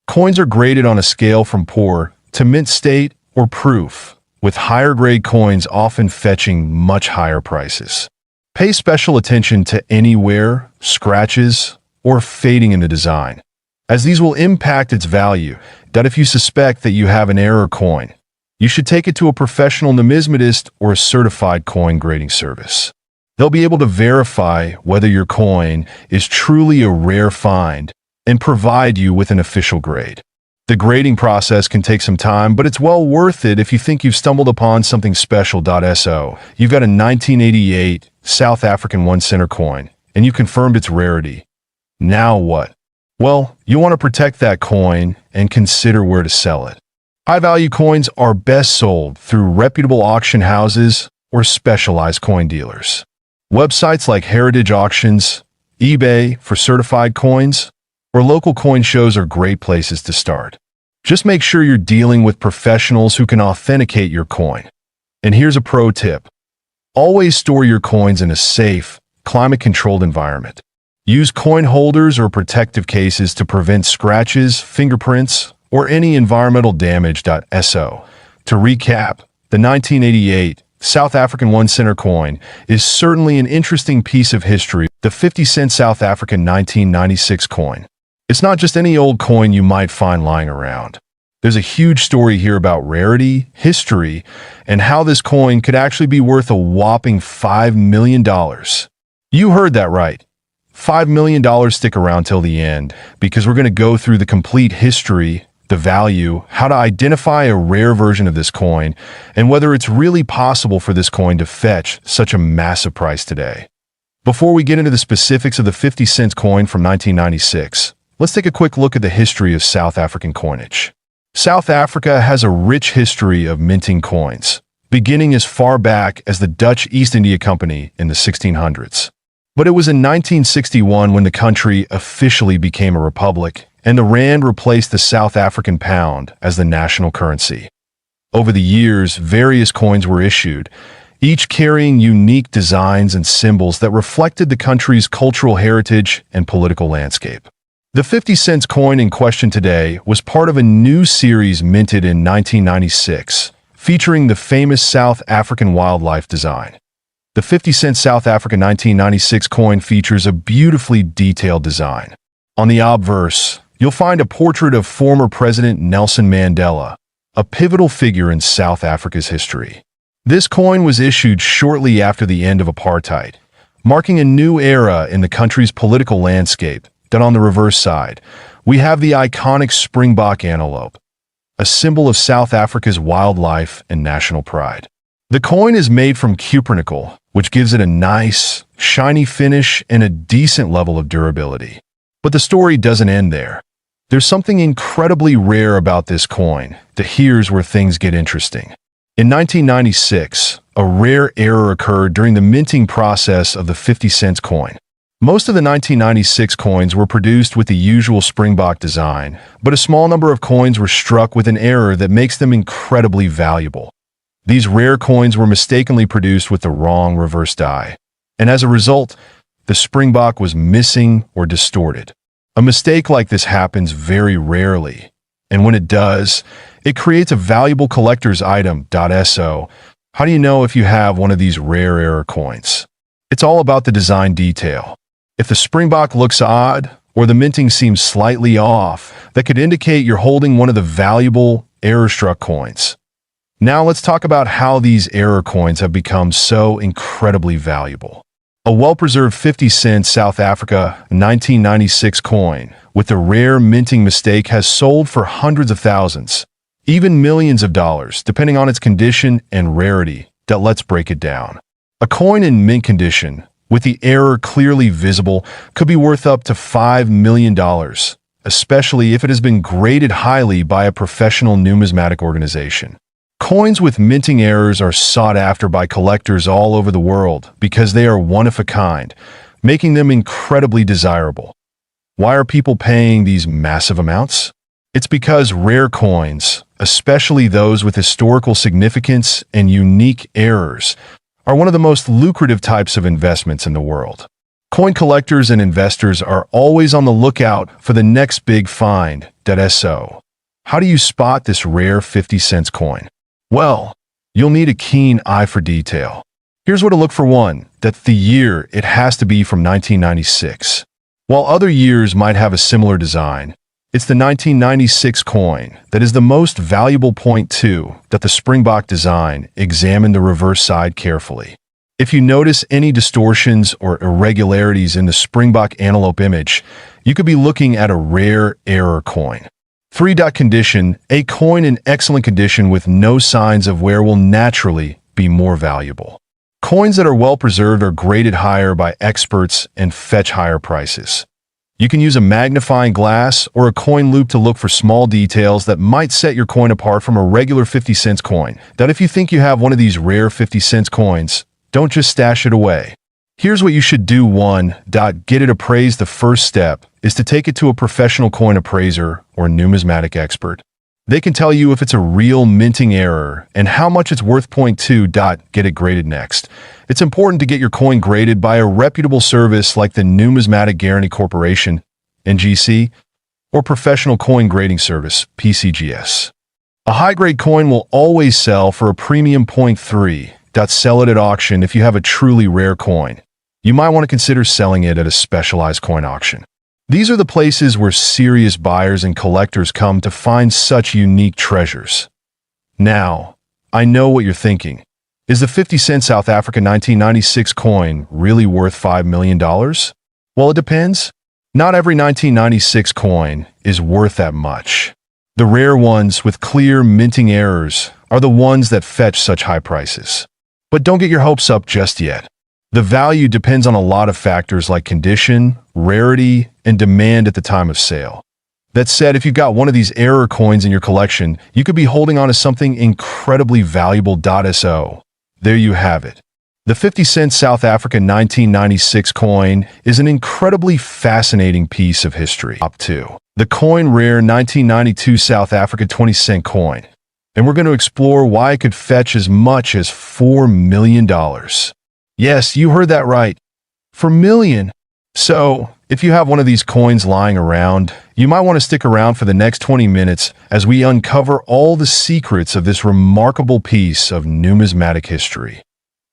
Coins are graded on a scale from poor to mint state or proof, with higher grade coins often fetching much higher prices. Pay special attention to any wear, scratches, or fading in the design, as these will impact its value. If you suspect that you have an error coin, you should take it to a professional numismatist or a certified coin grading service. They'll be able to verify whether your coin is truly a rare find and provide you with an official grade. The grading process can take some time, but it's well worth it if you think you've stumbled upon something special. So, you've got a 1988 South African 1-center coin, and you confirmed its rarity. Now what? Well, you want to protect that coin and consider where to sell it. High-value coins are best sold through reputable auction houses or specialized coin dealers. Websites like Heritage Auctions, eBay for certified coins, or local coin shows are great places to start. Just make sure you're dealing with professionals who can authenticate your coin. And here's a pro tip. Always store your coins in a safe, climate-controlled environment. Use coin holders or protective cases to prevent scratches, fingerprints, or any environmental damage. So, to recap, the 1988 South African 1 cent coin is certainly an interesting piece of history. The 50-cent South African 1996 coin. It's not just any old coin you might find lying around. There's a huge story here about rarity, history, and how this coin could actually be worth a whopping $5 million. You heard that right. $5 million. Stick around till the end, because we're going to go through the complete history, the value, how to identify a rare version of this coin, and whether it's really possible for this coin to fetch such a massive price today. Before we get into the specifics of the 50-cent coin from 1996, let's take a quick look at the history of South African coinage. South Africa has a rich history of minting coins, beginning as far back as the Dutch East India Company in the 1600s. But it was in 1961 when the country officially became a republic, and the rand replaced the South African pound as the national currency. Over the years, various coins were issued, each carrying unique designs and symbols that reflected the country's cultural heritage and political landscape. The 50-cent coin in question today was part of a new series minted in 1996, featuring the famous South African wildlife design. The 50-cent South African 1996 coin features a beautifully detailed design. On the obverse, you'll find a portrait of former President Nelson Mandela, a pivotal figure in South Africa's history. This coin was issued shortly after the end of apartheid, marking a new era in the country's political landscape. Then on the reverse side, we have the iconic springbok antelope, a symbol of South Africa's wildlife and national pride. The coin is made from cupronickel, which gives it a nice, shiny finish and a decent level of durability. But the story doesn't end there. There's something incredibly rare about this coin. Here's where things get interesting. In 1996, a rare error occurred during the minting process of the 50-cent coin. Most of the 1996 coins were produced with the usual springbok design, but a small number of coins were struck with an error that makes them incredibly valuable. These rare coins were mistakenly produced with the wrong reverse die, and as a result, the springbok was missing or distorted. A mistake like this happens very rarely, and when it does, it creates a valuable collector's item. So, how do you know if you have one of these rare error coins? It's all about the design detail. If the springbok looks odd, or the minting seems slightly off, that could indicate you're holding one of the valuable error-struck coins. Now let's talk about how these error coins have become so incredibly valuable. A well-preserved 50-cent South Africa 1996 coin with a rare minting mistake has sold for hundreds of thousands, even millions of dollars, depending on its condition and rarity. Let's break it down. A coin in mint condition, with the error clearly visible, could be worth up to $5 million, especially if it has been graded highly by a professional numismatic organization. Coins with minting errors are sought after by collectors all over the world because they are one of a kind, making them incredibly desirable. Why are people paying these massive amounts? It's because rare coins, especially those with historical significance and unique errors, are one of the most lucrative types of investments in the world. Coin collectors and investors are always on the lookout for the next big find. So, how do you spot this rare 50-cent coin? Well, you'll need a keen eye for detail. Here's where to look for one. The year, it has to be from 1996. While other years might have a similar design, it's the 1996 coin that is the most valuable. Point 2, that the springbok design. Examine the reverse side carefully. If you notice any distortions or irregularities in the springbok antelope image, you could be looking at a rare error coin. 3. Condition. A coin in excellent condition with no signs of wear will naturally be more valuable. Coins that are well preserved are graded higher by experts and fetch higher prices. You can use a magnifying glass or a coin loop to look for small details that might set your coin apart from a regular 50-cent coin. If you think you have one of these rare 50-cent coins, don't just stash it away. Here's what you should do. 1. Get it appraised. The first step is to take it to a professional coin appraiser or numismatic expert. They can tell you if it's a real minting error and how much it's worth. 2. Get it graded. Next, it's important to get your coin graded by a reputable service like the Numismatic Guarantee Corporation, NGC, or Professional Coin Grading Service, PCGS. A high-grade coin will always sell for a premium. 3. Sell it at auction. If you have a truly rare coin, you might want to consider selling it at a specialized coin auction. These are the places where serious buyers and collectors come to find such unique treasures. Now, I know what you're thinking. Is the 50-cent South Africa 1996 coin really worth $5 million? Well, it depends. Not every 1996 coin is worth that much. The rare ones with clear minting errors are the ones that fetch such high prices. But don't get your hopes up just yet. The value depends on a lot of factors like condition, rarity, and demand at the time of sale. That said, if you've got one of these error coins in your collection, you could be holding on to something incredibly valuable. So, there you have it. The 50-cent South Africa 1996 coin is an incredibly fascinating piece of history. Top 2. The coin rare 1992 South Africa 20-cent coin. And we're going to explore why it could fetch as much as $4 million. Yes, you heard that right. $4 million. So, if you have one of these coins lying around, you might want to stick around for the next 20 minutes as we uncover all the secrets of this remarkable piece of numismatic history.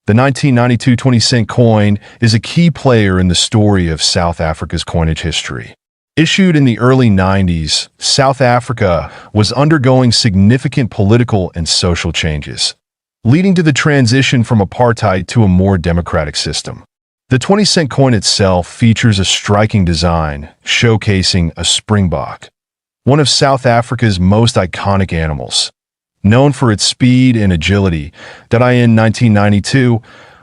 The 1992 20-cent coin is a key player in the story of South Africa's coinage history. Issued in the early 90s, South Africa was undergoing significant political and social changes, leading to the transition from apartheid to a more democratic system. The 20-cent coin itself features a striking design, showcasing a springbok, one of South Africa's most iconic animals. Known for its speed and agility, in 1992,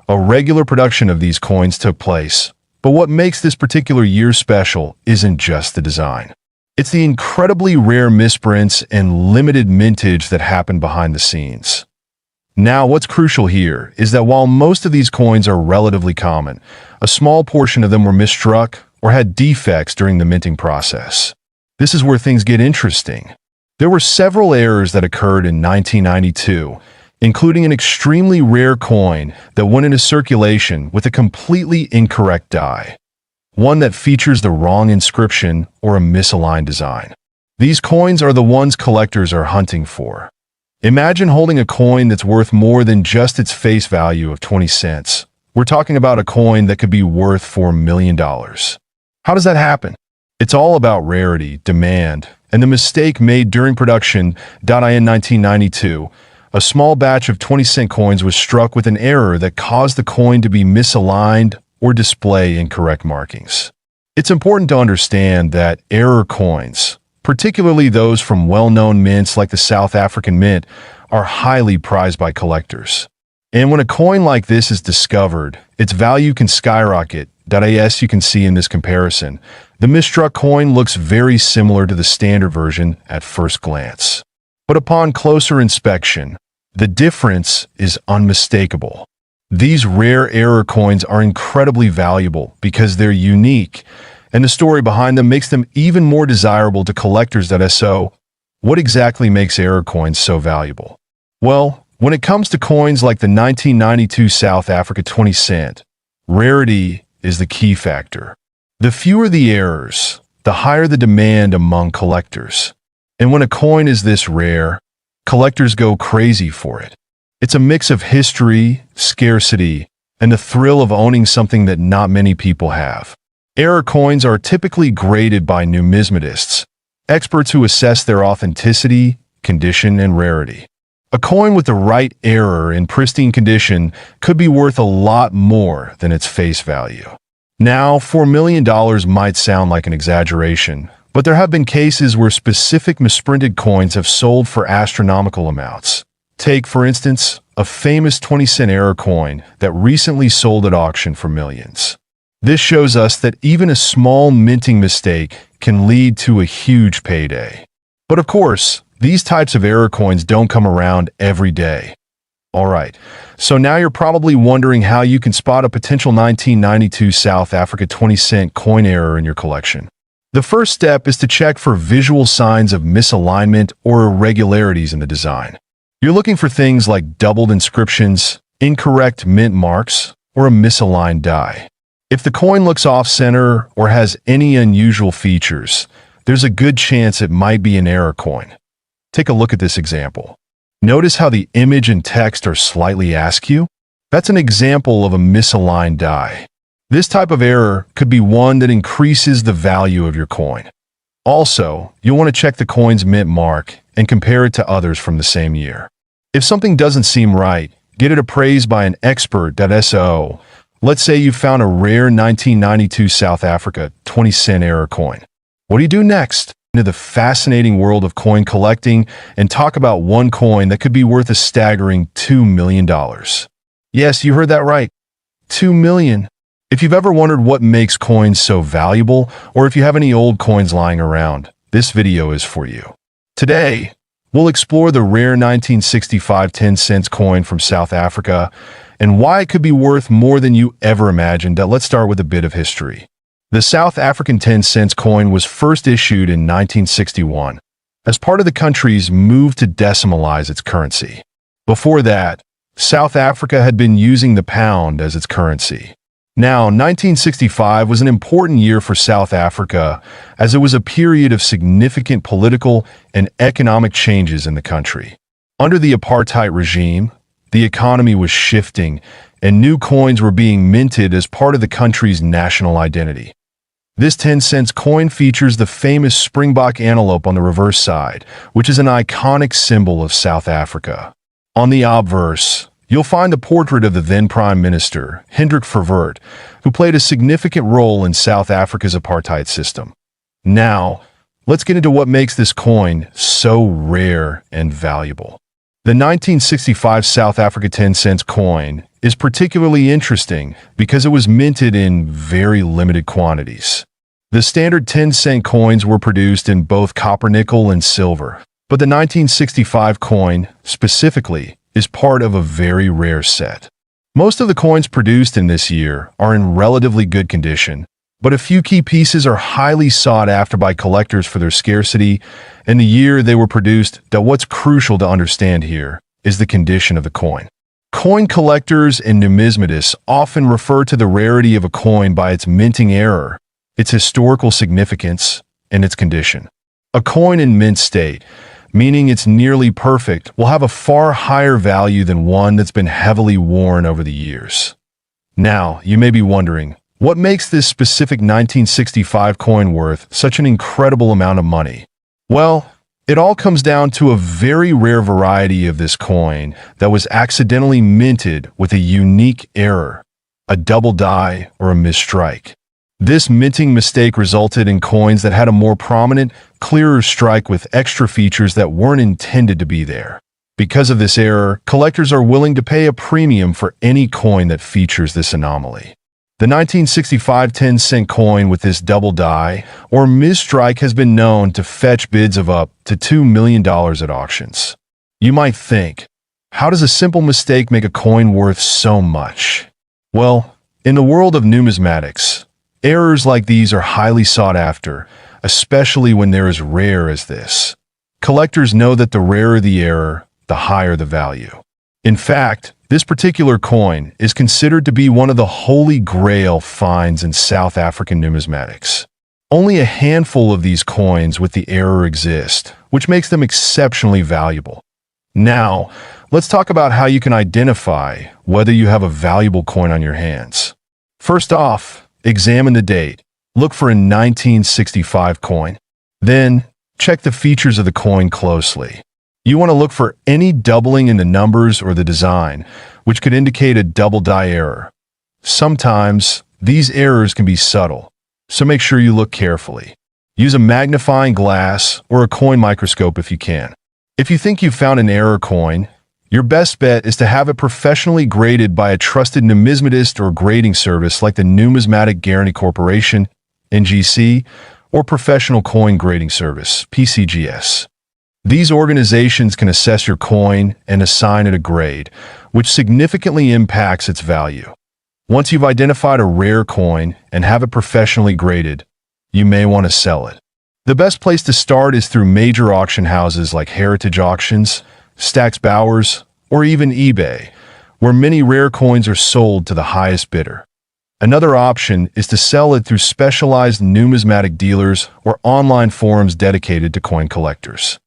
a regular production of these coins took place. But what makes this particular year special isn't just the design. It's the incredibly rare misprints and limited mintage that happen behind the scenes. Now, what's crucial here is that while most of these coins are relatively common, a small portion of them were misstruck or had defects during the minting process. This is where things get interesting. There were several errors that occurred in 1992, including an extremely rare coin that went into circulation with a completely incorrect die, one that features the wrong inscription or a misaligned design. These coins are the ones collectors are hunting for. Imagine holding a coin that's worth more than just its face value of 20 cents. We're talking about a coin that could be worth $4 million. How does that happen? It's all about rarity, demand, and the mistake made during production. In 1992, a small batch of 20-cent coins was struck with an error that caused the coin to be misaligned or display incorrect markings. It's important to understand that error coins, particularly those from well-known mints like the South African Mint, are highly prized by collectors. And when a coin like this is discovered, its value can skyrocket. As you can see in this comparison, the misstruck coin looks very similar to the standard version at first glance. But upon closer inspection, the difference is unmistakable. These rare error coins are incredibly valuable because they're unique, and the story behind them makes them even more desirable to collectors. So, what exactly makes error coins so valuable? Well, when it comes to coins like the 1992 South Africa 20 cent, rarity is the key factor. The fewer the errors, the higher the demand among collectors. And when a coin is this rare, collectors go crazy for it. It's a mix of history, scarcity, and the thrill of owning something that not many people have. Error coins are typically graded by numismatists, experts who assess their authenticity, condition, and rarity. A coin with the right error in pristine condition could be worth a lot more than its face value. Now, $4 million might sound like an exaggeration, but there have been cases where specific misprinted coins have sold for astronomical amounts. Take, for instance, a famous 20-cent error coin that recently sold at auction for millions. This shows us that even a small minting mistake can lead to a huge payday. But of course, these types of error coins don't come around every day. Alright, so now you're probably wondering how you can spot a potential 1992 South Africa 20-cent coin error in your collection. The first step is to check for visual signs of misalignment or irregularities in the design. You're looking for things like doubled inscriptions, incorrect mint marks, or a misaligned die. If the coin looks off-center or has any unusual features, there's a good chance it might be an error coin. Take a look at this example. Notice how the image and text are slightly askew? That's an example of a misaligned die. This type of error could be one that increases the value of your coin. Also, you'll want to check the coin's mint mark and compare it to others from the same year. If something doesn't seem right, get it appraised by an expert.so. Let's say you found a rare 1992 South Africa 20-cent error coin. What do you do next? Into the fascinating world of coin collecting and talk about one coin that could be worth a staggering $2 million. Yes, you heard that right. $2 million. If you've ever wondered what makes coins so valuable, or if you have any old coins lying around, this video is for you. Today, we'll explore the rare 1965 10-cent coin from South Africa and why it could be worth more than you ever imagined. Let's start with a bit of history. The South African 10-cent coin was first issued in 1961 as part of the country's move to decimalize its currency. Before that, South Africa had been using the pound as its currency. Now, 1965 was an important year for South Africa as it was a period of significant political and economic changes in the country. Under the apartheid regime, the economy was shifting and new coins were being minted as part of the country's national identity. This 10-cent coin features the famous springbok antelope on the reverse side, which is an iconic symbol of South Africa. On the obverse, you'll find the portrait of the then Prime Minister, Hendrik Verwoerd, who played a significant role in South Africa's apartheid system. Now, let's get into what makes this coin so rare and valuable. The 1965 South Africa 10-cent coin is particularly interesting because it was minted in very limited quantities. The standard 10-cent coins were produced in both copper, nickel, and silver, but the 1965 coin, specifically, is part of a very rare set. Most of the coins produced in this year are in relatively good condition, but a few key pieces are highly sought after by collectors for their scarcity and the year they were produced. What's crucial to understand here is the condition of the coin. Coin collectors and numismatists often refer to the rarity of a coin by its minting error, its historical significance, and its condition. A coin in mint state, meaning it's nearly perfect, will have a far higher value than one that's been heavily worn over the years. Now, you may be wondering, what makes this specific 1965 coin worth such an incredible amount of money? Well, it all comes down to a very rare variety of this coin that was accidentally minted with a unique error, a double die or a misstrike. This minting mistake resulted in coins that had a more prominent, clearer strike with extra features that weren't intended to be there. Because of this error, collectors are willing to pay a premium for any coin that features this anomaly. The 1965 10-cent coin with this double die or misstrike has been known to fetch bids of up to $2 million at auctions. You might think, how does a simple mistake make a coin worth so much? Well, in the world of numismatics, errors like these are highly sought after, especially when they're as rare as this. Collectors know that the rarer the error, the higher the value. In fact, this particular coin is considered to be one of the holy grail finds in South African numismatics. Only a handful of these coins with the error exist, which makes them exceptionally valuable. Now, let's talk about how you can identify whether you have a valuable coin on your hands. First off, examine the date. Look for a 1965 coin. Then, check the features of the coin closely. You want to look for any doubling in the numbers or the design, which could indicate a double die error. Sometimes, these errors can be subtle, so make sure you look carefully. Use a magnifying glass or a coin microscope if you can. If you think you've found an error coin, your best bet is to have it professionally graded by a trusted numismatist or grading service like the Numismatic Guarantee Corporation, NGC, or Professional Coin Grading Service, PCGS. These organizations can assess your coin and assign it a grade, which significantly impacts its value. Once you've identified a rare coin and have it professionally graded, you may want to sell it. The best place to start is through major auction houses like Heritage Auctions, Stack's Bowers, or even eBay, where many rare coins are sold to the highest bidder. Another option is to sell it through specialized numismatic dealers or online forums dedicated to coin collectors.